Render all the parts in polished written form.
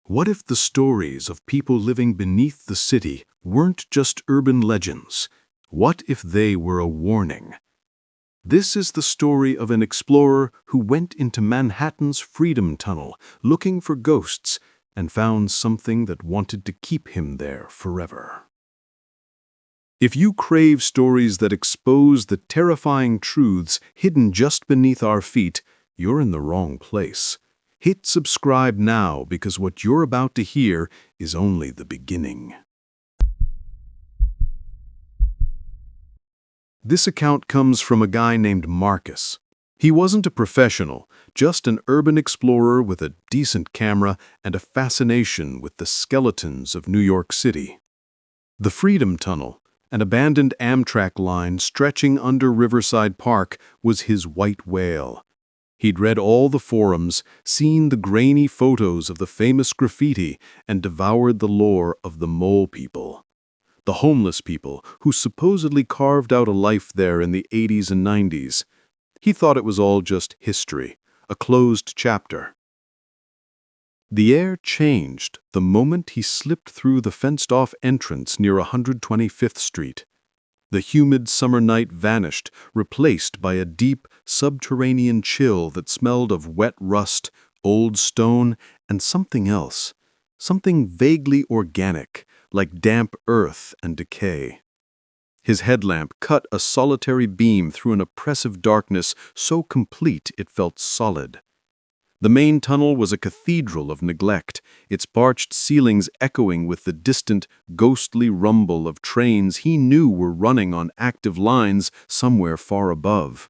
What if the stories of people living beneath the city weren't just urban legends? What if they were a warning? This is the story of an explorer who went into Manhattan's Freedom Tunnel looking for ghosts and found something that wanted to keep him there forever. If you crave stories that expose the terrifying truths hidden just beneath our feet, you're in the wrong place. Hit subscribe now because what you're about to hear is only the beginning. This account comes from a guy named Marcus. He wasn't a professional, just an urban explorer with a decent camera and a fascination with the skeletons of New York City. The Freedom Tunnel, an abandoned Amtrak line stretching under Riverside Park, was his white whale. He'd read all the forums, seen the grainy photos of the famous graffiti, and devoured the lore of the mole people. The homeless people who supposedly carved out a life there in the 80s and 90s. He thought it was all just history, a closed chapter. The air changed the moment he slipped through the fenced-off entrance near 125th Street. The humid summer night vanished, replaced by a deep, subterranean chill that smelled of wet rust, old stone, and something else. Something vaguely organic, like damp earth and decay. His headlamp cut a solitary beam through an oppressive darkness so complete it felt solid. The main tunnel was a cathedral of neglect, its parched ceilings echoing with the distant, ghostly rumble of trains he knew were running on active lines somewhere far above.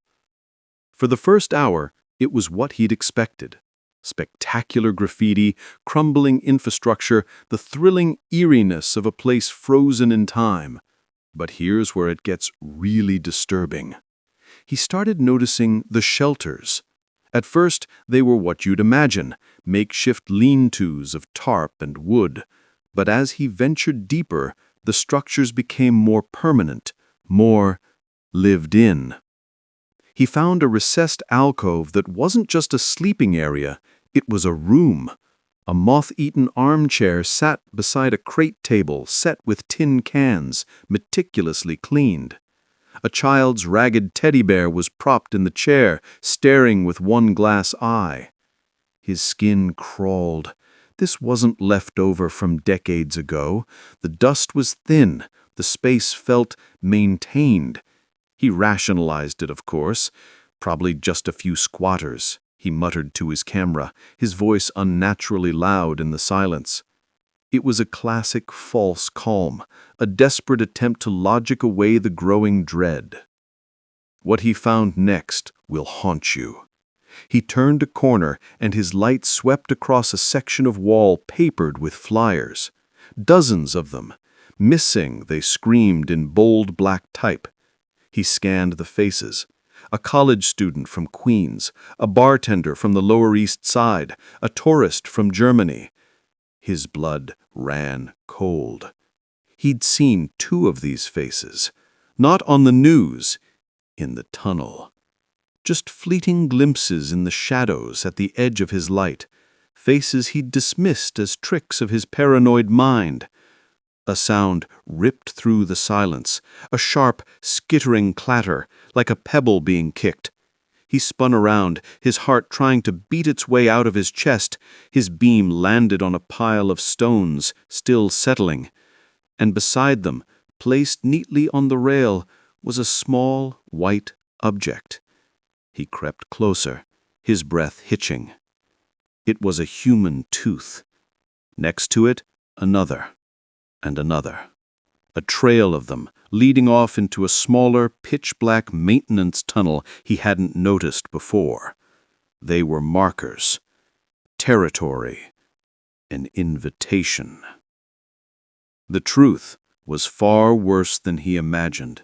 For the first hour, it was what he'd expected. Spectacular graffiti, crumbling infrastructure, the thrilling eeriness of a place frozen in time. But here's where it gets really disturbing. He started noticing the shelters. At first, they were what you'd imagine, makeshift lean-tos of tarp and wood. But as he ventured deeper, the structures became more permanent, more lived in. He found a recessed alcove that wasn't just a sleeping area, it was a room. A moth-eaten armchair sat beside a crate table set with tin cans, meticulously cleaned. A child's ragged teddy bear was propped in the chair, staring with one glass eye. His skin crawled. This wasn't left over from decades ago. The dust was thin. The space felt maintained. He rationalized it, of course. Probably just a few squatters, he muttered to his camera, his voice unnaturally loud in the silence. It was a classic false calm, a desperate attempt to logic away the growing dread. What he found next will haunt you. He turned a corner, and his light swept across a section of wall papered with flyers. Dozens of them. Missing, they screamed in bold black type. He scanned the faces. A college student from Queens, a bartender from the Lower East Side, a tourist from Germany. His blood ran cold. He'd seen two of these faces, not on the news, in the tunnel. Just fleeting glimpses in the shadows at the edge of his light, faces he'd dismissed as tricks of his paranoid mind. A sound ripped through the silence, a sharp, skittering clatter, like a pebble being kicked. He spun around, his heart trying to beat its way out of his chest. His beam landed on a pile of stones, still settling. And beside them, placed neatly on the rail, was a small, white object. He crept closer, his breath hitching. It was a human tooth. Next to it, another, and another. A trail of them, leading off into a smaller, pitch-black maintenance tunnel he hadn't noticed before. They were markers, territory, an invitation. The truth was far worse than he imagined.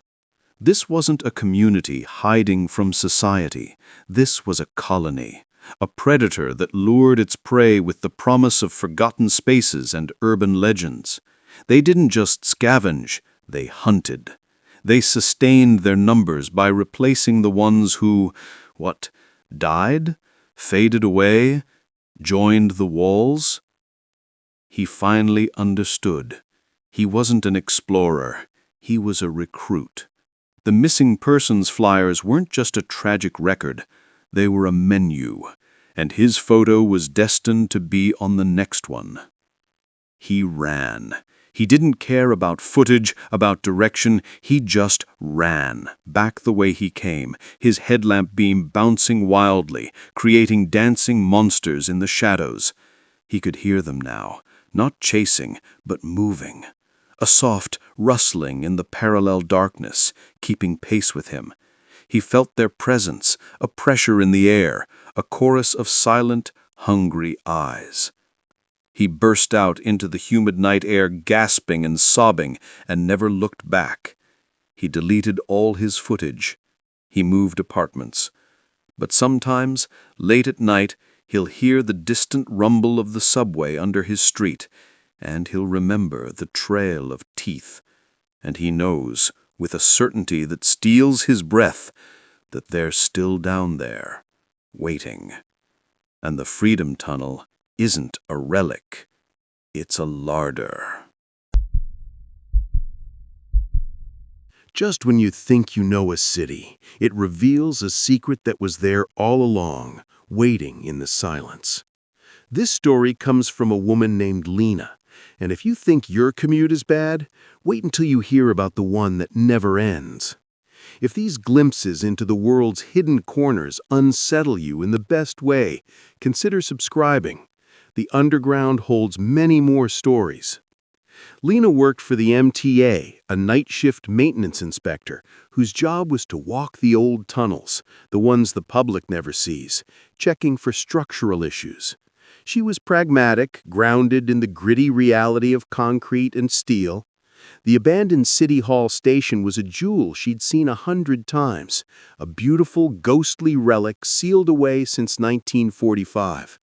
This wasn't a community hiding from society. This was a colony, a predator that lured its prey with the promise of forgotten spaces and urban legends. They didn't just scavenge, they hunted. They sustained their numbers by replacing the ones who, died? Faded away? Joined the walls? He finally understood. He wasn't an explorer. He was a recruit. The missing persons flyers weren't just a tragic record. They were a menu, and his photo was destined to be on the next one. He ran. He didn't care about footage, about direction. He just ran, back the way he came, his headlamp beam bouncing wildly, creating dancing monsters in the shadows. He could hear them now, not chasing, but moving. A soft rustling in the parallel darkness, keeping pace with him. He felt their presence, a pressure in the air, a chorus of silent, hungry eyes. He burst out into the humid night air, gasping and sobbing, and never looked back. He deleted all his footage. He moved apartments. But sometimes, late at night, he'll hear the distant rumble of the subway under his street, and he'll remember the trail of teeth. And he knows, with a certainty that steals his breath, that they're still down there, waiting. And the Freedom Tunnel isn't a relic, it's a larder. Just when you think you know a city, it reveals a secret that was there all along, waiting in the silence. This story comes from a woman named Lena, and if you think your commute is bad, wait until you hear about the one that never ends. If these glimpses into the world's hidden corners unsettle you in the best way, consider subscribing. The Underground holds many more stories. Lena worked for the MTA, a night shift maintenance inspector, whose job was to walk the old tunnels, the ones the public never sees, checking for structural issues. She was pragmatic, grounded in the gritty reality of concrete and steel. The abandoned City Hall station was a jewel she'd seen 100 times, a beautiful, ghostly relic sealed away since 1945.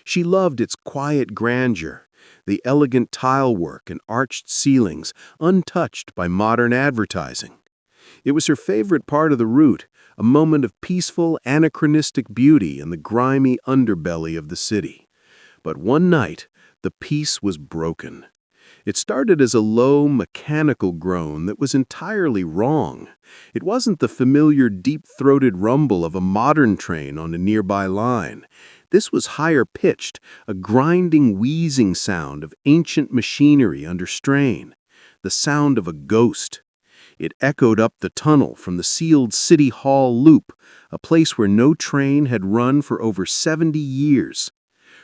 She loved its quiet grandeur, the elegant tile work and arched ceilings, untouched by modern advertising. It was her favorite part of the route, a moment of peaceful, anachronistic beauty in the grimy underbelly of the city. But one night, the peace was broken. It started as a low, mechanical groan that was entirely wrong. It wasn't the familiar, deep-throated rumble of a modern train on a nearby line. This was higher-pitched, a grinding, wheezing sound of ancient machinery under strain, the sound of a ghost. It echoed up the tunnel from the sealed City Hall loop, a place where no train had run for over 70 years.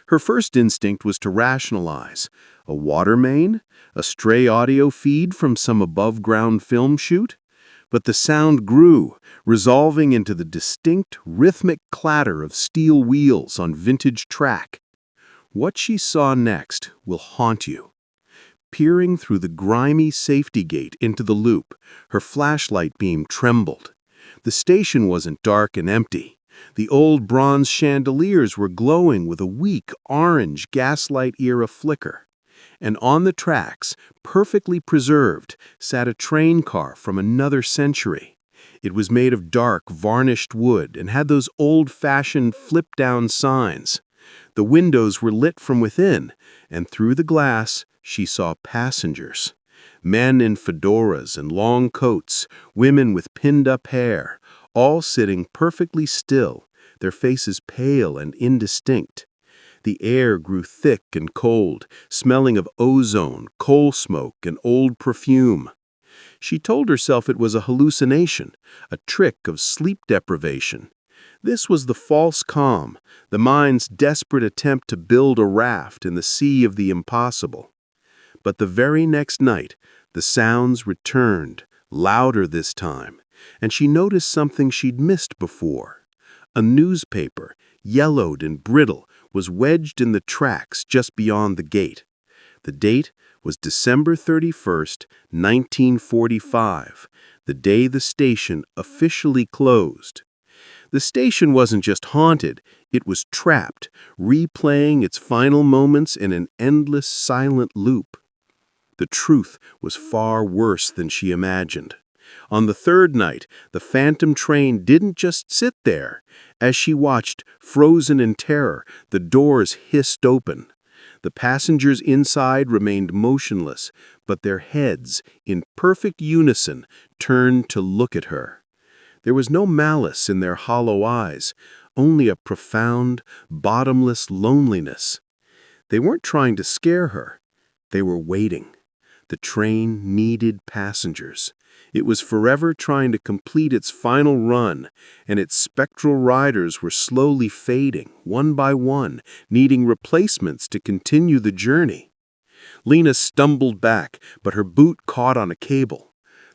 Her first instinct was to rationalize. A water main? A stray audio feed from some above-ground film shoot? But the sound grew, resolving into the distinct, rhythmic clatter of steel wheels on vintage track. What she saw next will haunt you. Peering through the grimy safety gate into the loop, her flashlight beam trembled. The station wasn't dark and empty. The old bronze chandeliers were glowing with a weak orange gaslight-era flicker. And on the tracks, perfectly preserved, sat a train car from another century. It was made of dark, varnished wood and had those old-fashioned flip-down signs. The windows were lit from within, and through the glass she saw passengers. Men in fedoras and long coats, women with pinned-up hair, all sitting perfectly still, their faces pale and indistinct. The air grew thick and cold, smelling of ozone, coal smoke, and old perfume. She told herself it was a hallucination, a trick of sleep deprivation. This was the false calm, the mind's desperate attempt to build a raft in the sea of the impossible. But the very next night, the sounds returned, louder this time, and she noticed something she'd missed before. A newspaper, yellowed and brittle, was wedged in the tracks just beyond the gate. The date was December 31st, 1945, the day the station officially closed. The station wasn't just haunted, it was trapped, replaying its final moments in an endless silent loop. The truth was far worse than she imagined. On the third night, the phantom train didn't just sit there. As she watched, frozen in terror, the doors hissed open. The passengers inside remained motionless, but their heads, in perfect unison, turned to look at her. There was no malice in their hollow eyes, only a profound, bottomless loneliness. They weren't trying to scare her. They were waiting. The train needed passengers. It was forever trying to complete its final run, and its spectral riders were slowly fading, one by one, needing replacements to continue the journey. Lena stumbled back, but her boot caught on a cable.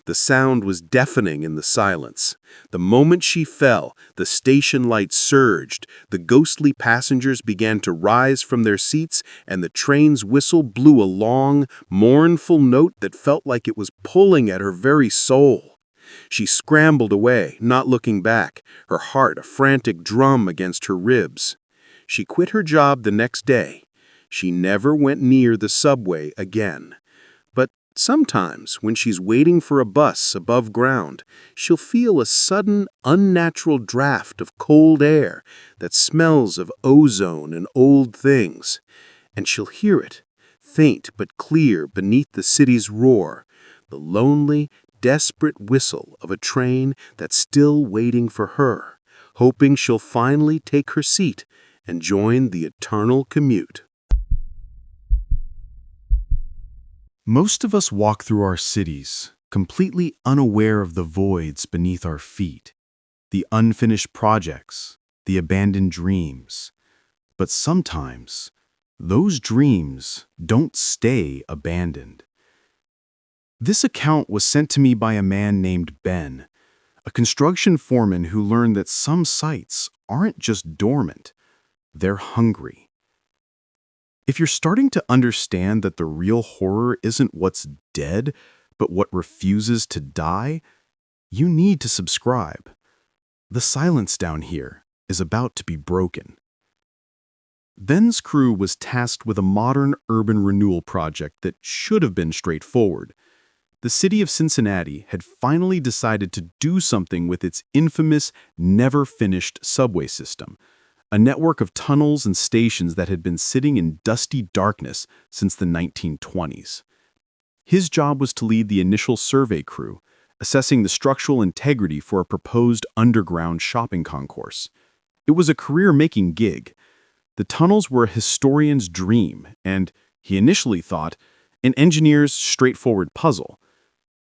The sound was deafening in the silence. The moment she fell, the station lights surged, the ghostly passengers began to rise from their seats, and the train's whistle blew a long, mournful note that felt like it was pulling at her very soul. She scrambled away, not looking back, her heart a frantic drum against her ribs. She quit her job the next day. She never went near the subway again. But sometimes, when she's waiting for a bus above ground, she'll feel a sudden, unnatural draft of cold air that smells of ozone and old things. And she'll hear it, faint but clear beneath the city's roar, the lonely, desperate whistle of a train that's still waiting for her, hoping she'll finally take her seat and join the eternal commute. Most of us walk through our cities, completely unaware of the voids beneath our feet, the unfinished projects, the abandoned dreams. But sometimes, those dreams don't stay abandoned. This account was sent to me by a man named Ben, a construction foreman who learned that some sites aren't just dormant, they're hungry. If you're starting to understand that the real horror isn't what's dead, but what refuses to die, you need to subscribe. The silence down here is about to be broken. Ben's crew was tasked with a modern urban renewal project that should have been straightforward. The city of Cincinnati had finally decided to do something with its infamous, never-finished subway system, a network of tunnels and stations that had been sitting in dusty darkness since the 1920s. His job was to lead the initial survey crew, assessing the structural integrity for a proposed underground shopping concourse. It was a career-making gig. The tunnels were a historian's dream, and, he initially thought, an engineer's straightforward puzzle.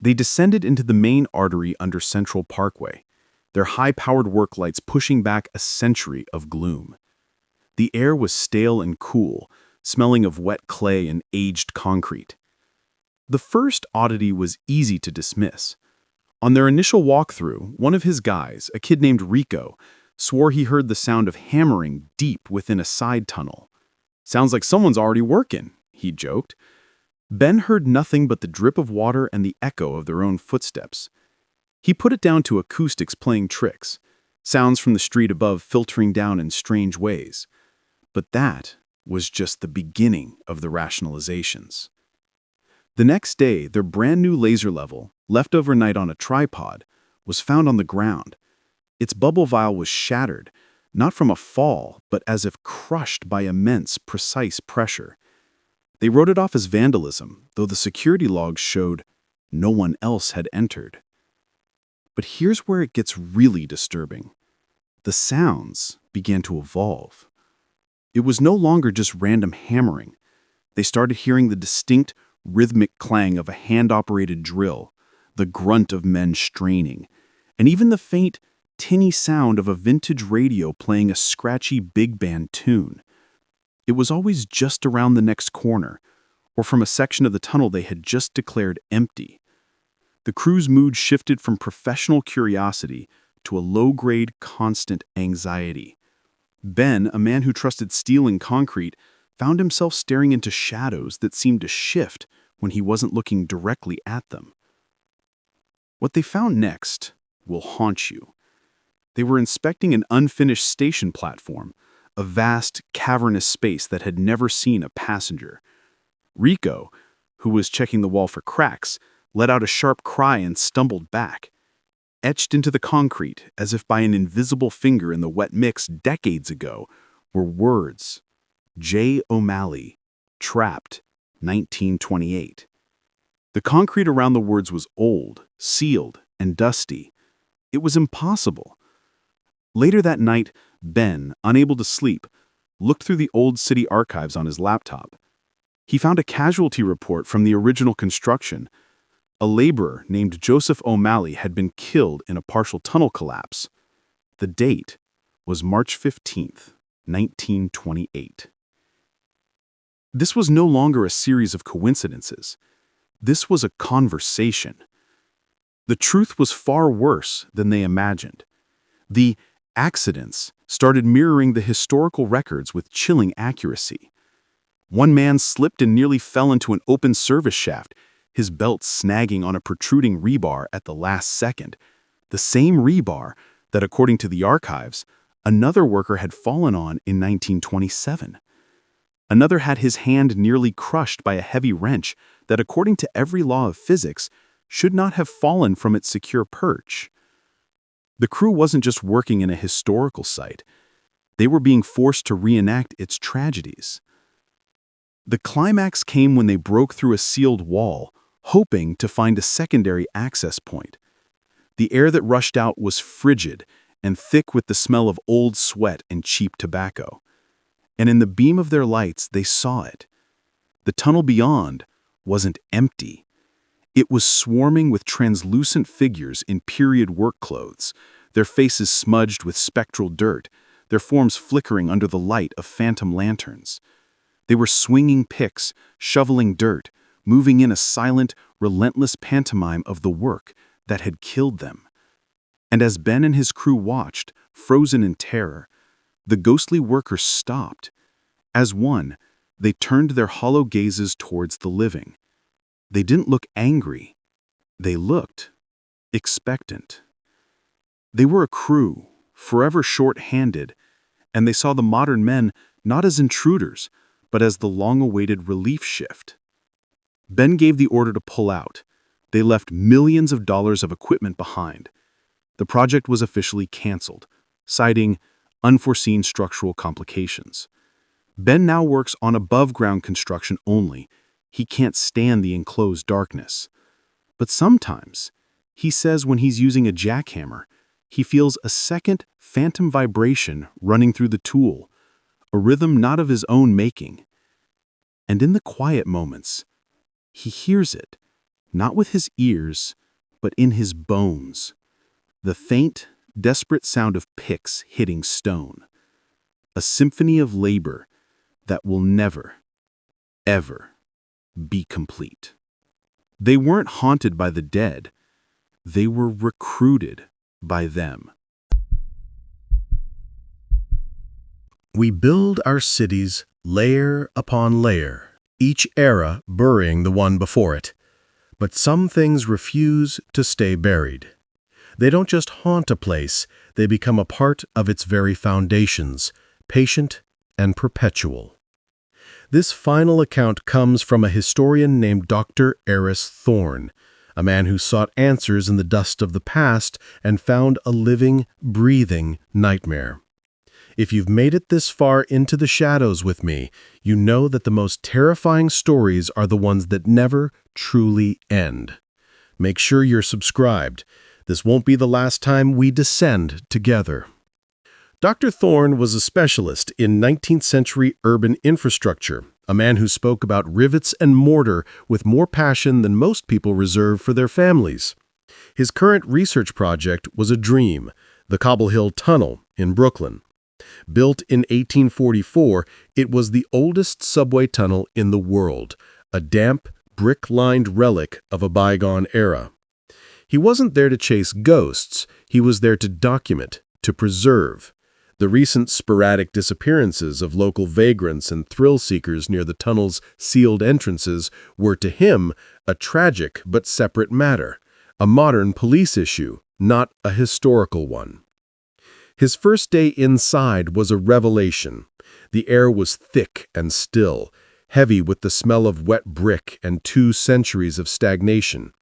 They descended into the main artery under Central Parkway, their high-powered work lights pushing back a century of gloom. The air was stale and cool, smelling of wet clay and aged concrete. The first oddity was easy to dismiss. On their initial walkthrough, one of his guys, a kid named Rico, swore he heard the sound of hammering deep within a side tunnel. "Sounds like someone's already working," he joked. Ben heard nothing but the drip of water and the echo of their own footsteps. He put it down to acoustics playing tricks, sounds from the street above filtering down in strange ways. But that was just the beginning of the rationalizations. The next day, their brand new laser level, left overnight on a tripod, was found on the ground. Its bubble vial was shattered, not from a fall, but as if crushed by immense, precise pressure. They wrote it off as vandalism, though the security logs showed no one else had entered. But here's where it gets really disturbing. The sounds began to evolve. It was no longer just random hammering. They started hearing the distinct, rhythmic clang of a hand-operated drill, the grunt of men straining, and even the faint, tinny sound of a vintage radio playing a scratchy big band tune. It was always just around the next corner, or from a section of the tunnel they had just declared empty. The crew's mood shifted from professional curiosity to a low-grade, constant anxiety. Ben, a man who trusted steel and concrete, found himself staring into shadows that seemed to shift when he wasn't looking directly at them. What they found next will haunt you. They were inspecting an unfinished station platform, a vast, cavernous space that had never seen a passenger. Rico, who was checking the wall for cracks, let out a sharp cry and stumbled back. Etched into the concrete, as if by an invisible finger in the wet mix decades ago, were words: J. O'Malley, Trapped, 1928. The concrete around the words was old, sealed, and dusty. It was impossible. Later that night, Ben, unable to sleep, looked through the old city archives on his laptop. He found a casualty report from the original construction. A laborer named Joseph O'Malley had been killed in a partial tunnel collapse. The date was March 15th, 1928. This was no longer a series of coincidences. This was a conversation. The truth was far worse than they imagined. The accidents started mirroring the historical records with chilling accuracy. One man slipped and nearly fell into an open service shaft, his belt snagging on a protruding rebar at the last second. The same rebar that, according to the archives, another worker had fallen on in 1927. Another had his hand nearly crushed by a heavy wrench that, according to every law of physics, should not have fallen from its secure perch. The crew wasn't just working in a historical site. They were being forced to reenact its tragedies. The climax came when they broke through a sealed wall, hoping to find a secondary access point. The air that rushed out was frigid and thick with the smell of old sweat and cheap tobacco. And in the beam of their lights, they saw it. The tunnel beyond wasn't empty. It was swarming with translucent figures in period work clothes, their faces smudged with spectral dirt, their forms flickering under the light of phantom lanterns. They were swinging picks, shoveling dirt, moving in a silent, relentless pantomime of the work that had killed them. And as Ben and his crew watched, frozen in terror, the ghostly workers stopped. As one, they turned their hollow gazes towards the living. They didn't look angry. They looked expectant. They were a crew, forever short-handed, and they saw the modern men not as intruders, but as the long-awaited relief shift. Ben gave the order to pull out. They left millions of dollars of equipment behind. The project was officially canceled, citing unforeseen structural complications. Ben now works on above-ground construction only. He can't stand the enclosed darkness. But sometimes, he says when he's using a jackhammer, he feels a second phantom vibration running through the tool, a rhythm not of his own making. And in the quiet moments, he hears it, not with his ears, but in his bones. The faint, desperate sound of picks hitting stone. A symphony of labor that will never, ever be complete. They weren't haunted by the dead. They were recruited by them. We build our cities layer upon layer, each era burying the one before it. But some things refuse to stay buried. They don't just haunt a place, they become a part of its very foundations, patient and perpetual. This final account comes from a historian named Dr. Eris Thorne, a man who sought answers in the dust of the past and found a living, breathing nightmare. If you've made it this far into the shadows with me, you know that the most terrifying stories are the ones that never truly end. Make sure you're subscribed. This won't be the last time we descend together. Dr. Thorne was a specialist in 19th century urban infrastructure, a man who spoke about rivets and mortar with more passion than most people reserve for their families. His current research project was a dream, the Cobble Hill Tunnel in Brooklyn. Built in 1844, it was the oldest subway tunnel in the world, a damp, brick-lined relic of a bygone era. He wasn't there to chase ghosts, he was there to document, to preserve. The recent sporadic disappearances of local vagrants and thrill-seekers near the tunnel's sealed entrances were to him a tragic but separate matter, a modern police issue, not a historical one. His first day inside was a revelation. The air was thick and still, heavy with the smell of wet brick and 2 centuries of stagnation.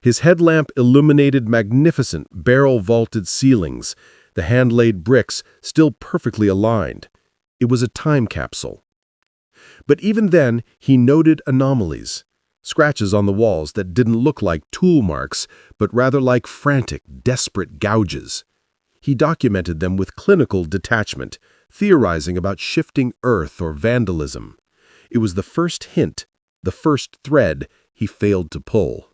His headlamp illuminated magnificent barrel-vaulted ceilings, the hand-laid bricks still perfectly aligned. It was a time capsule. But even then, he noted anomalies. Scratches on the walls that didn't look like tool marks, but rather like frantic, desperate gouges. He documented them with clinical detachment, theorizing about shifting earth or vandalism. It was the first hint, the first thread he failed to pull.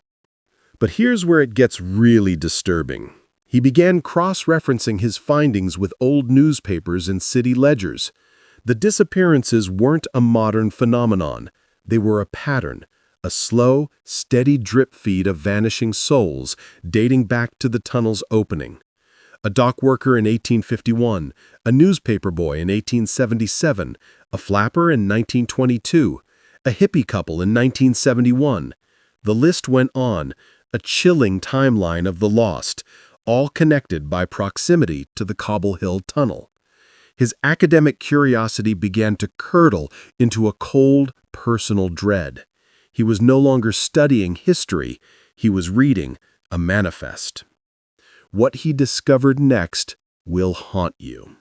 But here's where it gets really disturbing. He began cross-referencing his findings with old newspapers and city ledgers. The disappearances weren't a modern phenomenon. They were a pattern, a slow, steady drip feed of vanishing souls dating back to the tunnel's opening. A dock worker in 1851, a newspaper boy in 1877, a flapper in 1922, a hippie couple in 1971. The list went on, a chilling timeline of the lost, all connected by proximity to the Cobble Hill Tunnel. His academic curiosity began to curdle into a cold, personal dread. He was no longer studying history, he was reading a manifest. What he discovered next will haunt you.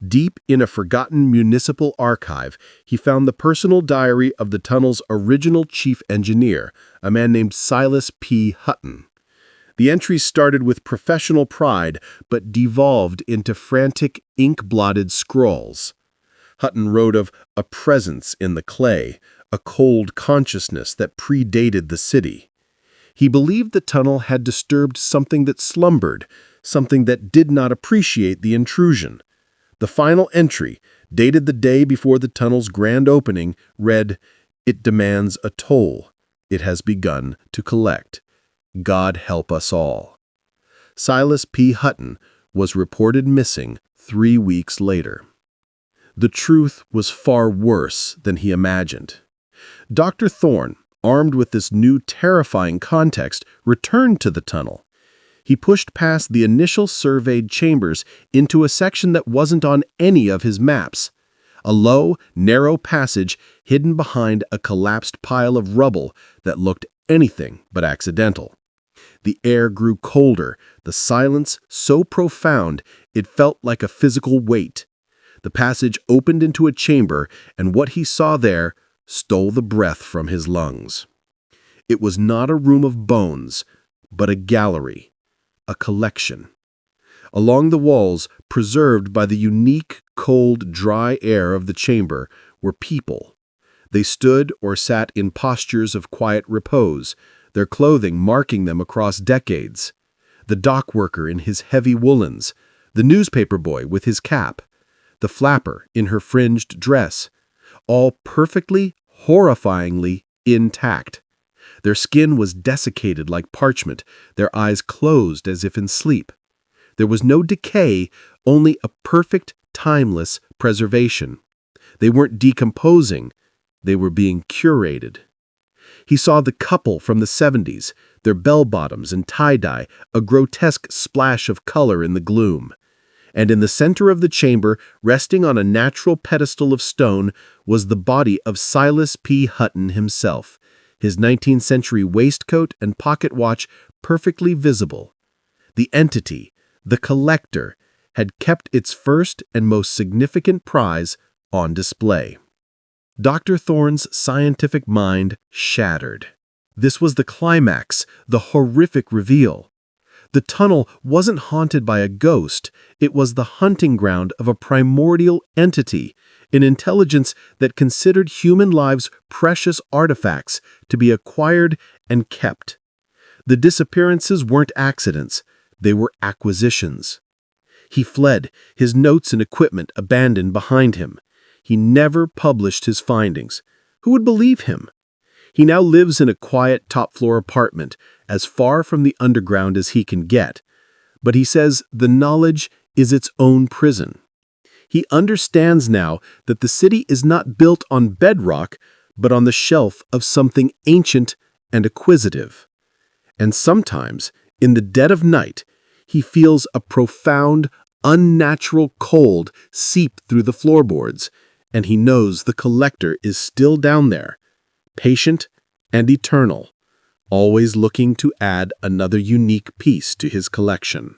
Deep in a forgotten municipal archive, he found the personal diary of the tunnel's original chief engineer, a man named Silas P. Hutton. The entries started with professional pride, but devolved into frantic, ink-blotted scrawls. Hutton wrote of a presence in the clay, a cold consciousness that predated the city. He believed the tunnel had disturbed something that slumbered, something that did not appreciate the intrusion. The final entry, dated the day before the tunnel's grand opening, read, "It demands a toll. It has begun to collect. God help us all." Silas P. Hutton was reported missing 3 weeks later. The truth was far worse than he imagined. Dr. Thorne, armed with this new terrifying context, returned to the tunnel. He pushed past the initial surveyed chambers into a section that wasn't on any of his maps. A low, narrow passage hidden behind a collapsed pile of rubble that looked anything but accidental. The air grew colder, the silence so profound it felt like a physical weight. The passage opened into a chamber, and what he saw there stole the breath from his lungs. It was not a room of bones, but a gallery, a collection. Along the walls, preserved by the unique, cold, dry air of the chamber, were people. They stood or sat in postures of quiet repose, their clothing marking them across decades. The dock worker in his heavy woolens, the newspaper boy with his cap, the flapper in her fringed dress, all perfectly, horrifyingly intact. Their skin was desiccated like parchment, their eyes closed as if in sleep. There was no decay, only a perfect, timeless preservation. They weren't decomposing, they were being curated. He saw the couple from the 70s, their bell-bottoms and tie-dye, a grotesque splash of color in the gloom. And in the center of the chamber, resting on a natural pedestal of stone, was the body of Silas P. Hutton himself, his 19th century waistcoat and pocket watch perfectly visible. The entity, the collector, had kept its first and most significant prize on display. Dr. Thorne's scientific mind shattered. This was the climax, the horrific reveal. The tunnel wasn't haunted by a ghost, it was the hunting ground of a primordial entity, an intelligence that considered human lives precious artifacts to be acquired and kept. The disappearances weren't accidents, they were acquisitions. He fled, his notes and equipment abandoned behind him. He never published his findings. Who would believe him? He now lives in a quiet top-floor apartment, as far from the underground as he can get. But he says the knowledge is its own prison. He understands now that the city is not built on bedrock, but on the shelf of something ancient and acquisitive. And sometimes, in the dead of night, he feels a profound, unnatural cold seep through the floorboards, and he knows the collector is still down there, patient and eternal, always looking to add another unique piece to his collection.